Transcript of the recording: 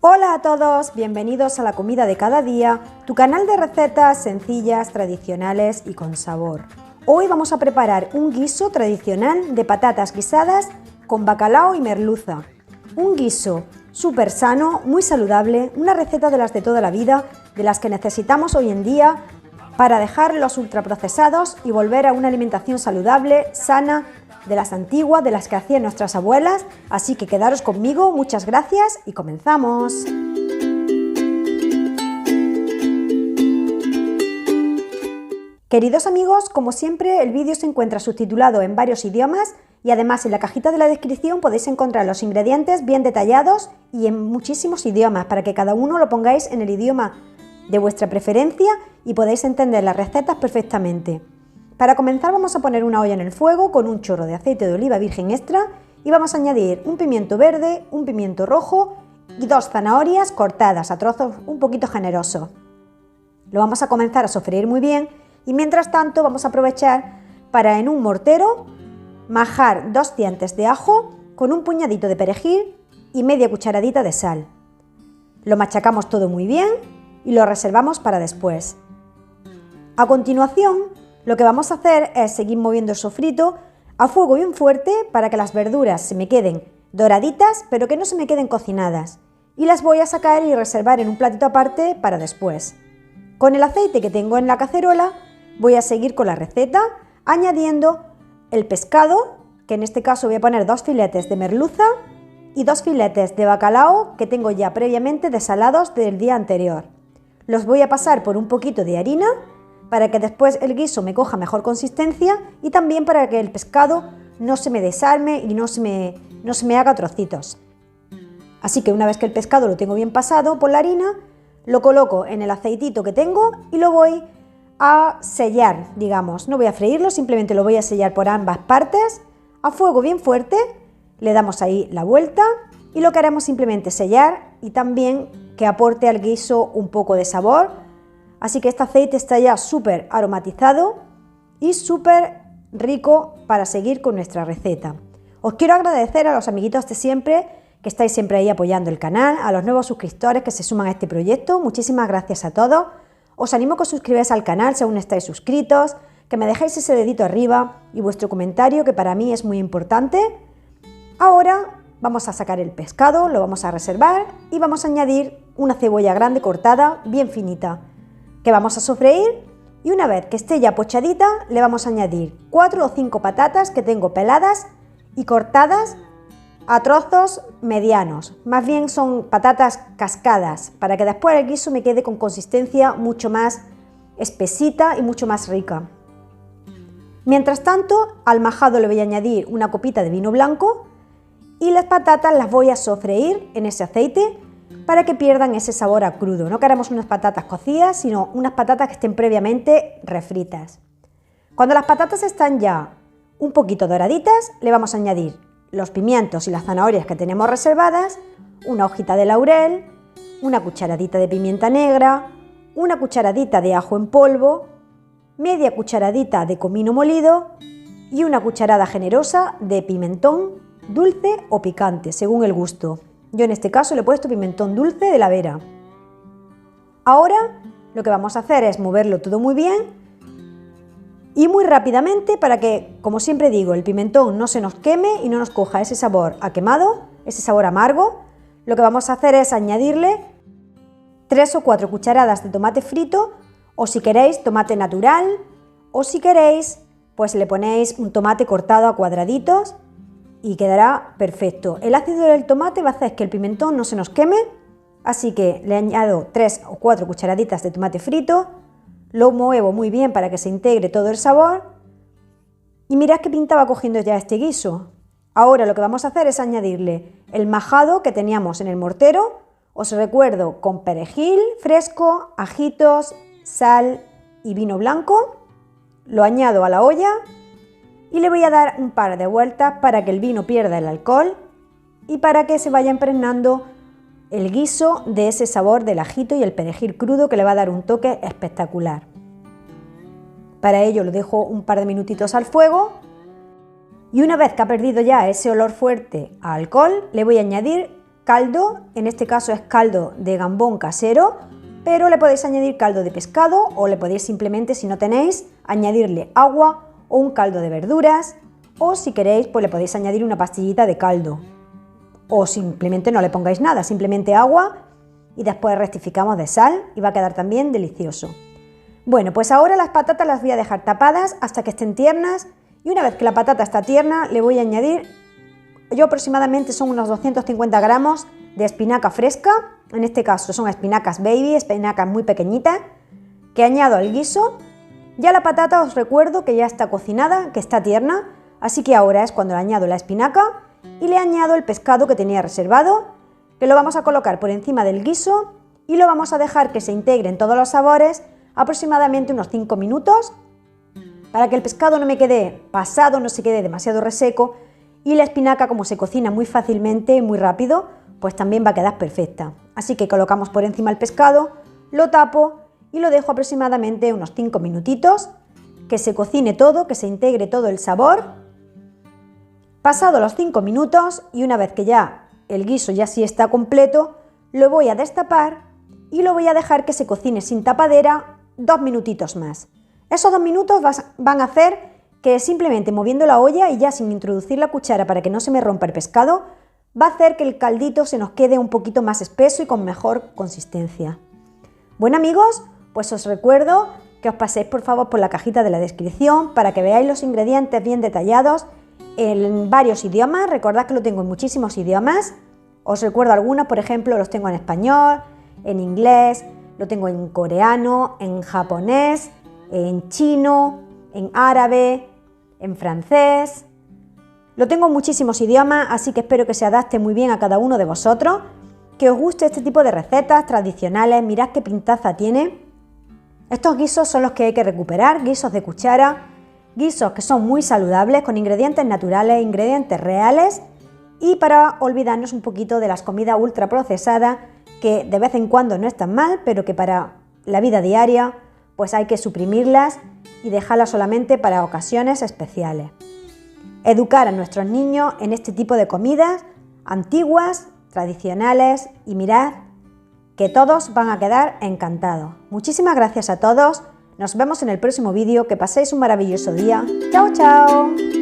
Hola a todos, bienvenidos a La Comida de Cada Día, tu canal de recetas sencillas, tradicionales y con sabor. Hoy vamos a preparar un guiso tradicional de patatas guisadas con bacalao y merluza. Un guiso súper sano, muy saludable, una receta de las de toda la vida, de las que necesitamos hoy en día para dejar los ultraprocesados y volver a una alimentación saludable, sana, de las antiguas, de las que hacían nuestras abuelas, así que quedaros conmigo, muchas gracias y comenzamos. Queridos amigos, como siempre el vídeo se encuentra subtitulado en varios idiomas y además en la cajita de la descripción podéis encontrar los ingredientes bien detallados y en muchísimos idiomas para que cada uno lo pongáis en el idioma de vuestra preferencia y podáis entender las recetas perfectamente. Para comenzar vamos a poner una olla en el fuego con un chorro de aceite de oliva virgen extra y vamos a añadir un pimiento verde, un pimiento rojo y 2 zanahorias cortadas a trozos un poquito generosos. Lo vamos a comenzar a sofreír muy bien y mientras tanto vamos a aprovechar para en un mortero majar 2 dientes de ajo con un puñadito de perejil y media cucharadita de sal. Lo machacamos todo muy bien y lo reservamos para después. A continuación, lo que vamos a hacer es seguir moviendo el sofrito a fuego bien fuerte para que las verduras se me queden doraditas, pero que no se me queden cocinadas. Y las voy a sacar y reservar en un platito aparte para después. Con el aceite que tengo en la cacerola voy a seguir con la receta añadiendo el pescado, que en este caso voy a poner 2 filetes de merluza y 2 filetes de bacalao que tengo ya previamente desalados del día anterior. Los voy a pasar por un poquito de harina para que después el guiso me coja mejor consistencia y también para que el pescado no se me desarme y no se me haga trocitos. Así que una vez que el pescado lo tengo bien pasado por la harina, lo coloco en el aceitito que tengo y lo voy a sellar, digamos. No voy a freírlo, simplemente lo voy a sellar por ambas partes a fuego bien fuerte. Le damos ahí la vuelta y lo que haremos simplemente sellar y también que aporte al guiso un poco de sabor. Así que este aceite está ya súper aromatizado y súper rico para seguir con nuestra receta. Os quiero agradecer a los amiguitos de siempre que estáis siempre ahí apoyando el canal, a los nuevos suscriptores que se suman a este proyecto. Muchísimas gracias a todos. Os animo a que os suscribáis al canal si aún no estáis suscritos, que me dejéis ese dedito arriba y vuestro comentario que para mí es muy importante. Ahora vamos a sacar el pescado, lo vamos a reservar y vamos a añadir una cebolla grande cortada bien finita, que vamos a sofreír y una vez que esté ya pochadita le vamos a añadir 4 o 5 patatas que tengo peladas y cortadas a trozos medianos, más bien son patatas cascadas para que después el guiso me quede con consistencia mucho más espesita y mucho más rica. Mientras tanto al majado le voy a añadir una copita de vino blanco y las patatas las voy a sofreír en ese aceite para que pierdan ese sabor a crudo. No queremos unas patatas cocidas, sino unas patatas que estén previamente refritas. Cuando las patatas están ya un poquito doraditas, le vamos a añadir los pimientos y las zanahorias que tenemos reservadas, una hojita de laurel, una cucharadita de pimienta negra, una cucharadita de ajo en polvo, media cucharadita de comino molido y una cucharada generosa de pimentón dulce o picante, según el gusto. Yo en este caso le he puesto pimentón dulce de la Vera. Ahora lo que vamos a hacer es moverlo todo muy bien y muy rápidamente para que, como siempre digo, el pimentón no se nos queme y no nos coja ese sabor a quemado, ese sabor amargo. Lo que vamos a hacer es añadirle 3 o 4 cucharadas de tomate frito o si queréis tomate natural o si queréis pues le ponéis un tomate cortado a cuadraditos y quedará perfecto. El ácido del tomate va a hacer que el pimentón no se nos queme, así que le añado 3 o 4 cucharaditas de tomate frito, lo muevo muy bien para que se integre todo el sabor y mirad qué pinta va cogiendo ya este guiso. Ahora lo que vamos a hacer es añadirle el majado que teníamos en el mortero, os recuerdo con perejil fresco, ajitos, sal y vino blanco, lo añado a la olla y le voy a dar un par de vueltas para que el vino pierda el alcohol y para que se vaya impregnando el guiso de ese sabor del ajito y el perejil crudo que le va a dar un toque espectacular. Para ello lo dejo un par de minutitos al fuego y una vez que ha perdido ya ese olor fuerte a alcohol le voy a añadir caldo, en este caso es caldo de gambón casero, pero le podéis añadir caldo de pescado o le podéis simplemente, si no tenéis, añadirle agua o un caldo de verduras, o si queréis, pues le podéis añadir una pastillita de caldo, o simplemente no le pongáis nada, simplemente agua y después rectificamos de sal y va a quedar también delicioso. Bueno, pues ahora las patatas las voy a dejar tapadas hasta que estén tiernas y una vez que la patata está tierna le voy a añadir, yo aproximadamente son unos 250 gramos de espinaca fresca, en este caso son espinacas baby, espinacas muy pequeñitas, que añado al guiso. Ya la patata os recuerdo que ya está cocinada, que está tierna, así que ahora es cuando le añado la espinaca y le añado el pescado que tenía reservado, que lo vamos a colocar por encima del guiso y lo vamos a dejar que se integren todos los sabores aproximadamente unos 5 minutos para que el pescado no me quede pasado, no se quede demasiado reseco y la espinaca, como se cocina muy fácilmente, muy rápido, pues también va a quedar perfecta. Así que colocamos por encima el pescado, lo tapo y lo dejo aproximadamente unos 5 minutitos, que se cocine todo, que se integre todo el sabor. Pasado los 5 minutos y una vez que ya el guiso ya sí está completo, lo voy a destapar y lo voy a dejar que se cocine sin tapadera 2 minutitos más. Esos 2 minutos van a hacer que simplemente moviendo la olla y ya sin introducir la cuchara para que no se me rompa el pescado, va a hacer que el caldito se nos quede un poquito más espeso y con mejor consistencia. Bueno amigos, pues os recuerdo que os paséis por favor por la cajita de la descripción para que veáis los ingredientes bien detallados en varios idiomas. Recordad que lo tengo en muchísimos idiomas. Os recuerdo algunos, por ejemplo, los tengo en español, en inglés, lo tengo en coreano, en japonés, en chino, en árabe, en francés. Lo tengo en muchísimos idiomas, así que espero que se adapte muy bien a cada uno de vosotros, que os guste este tipo de recetas tradicionales. Mirad qué pintaza tiene. Estos guisos son los que hay que recuperar, guisos de cuchara, guisos que son muy saludables, con ingredientes naturales, ingredientes reales, y para olvidarnos un poquito de las comidas ultraprocesadas que de vez en cuando no están mal, pero que para la vida diaria pues hay que suprimirlas y dejarlas solamente para ocasiones especiales. Educar a nuestros niños en este tipo de comidas antiguas, tradicionales, y mirad que todos van a quedar encantados. Muchísimas gracias a todos, nos vemos en el próximo vídeo, que paséis un maravilloso día. ¡Chao, chao!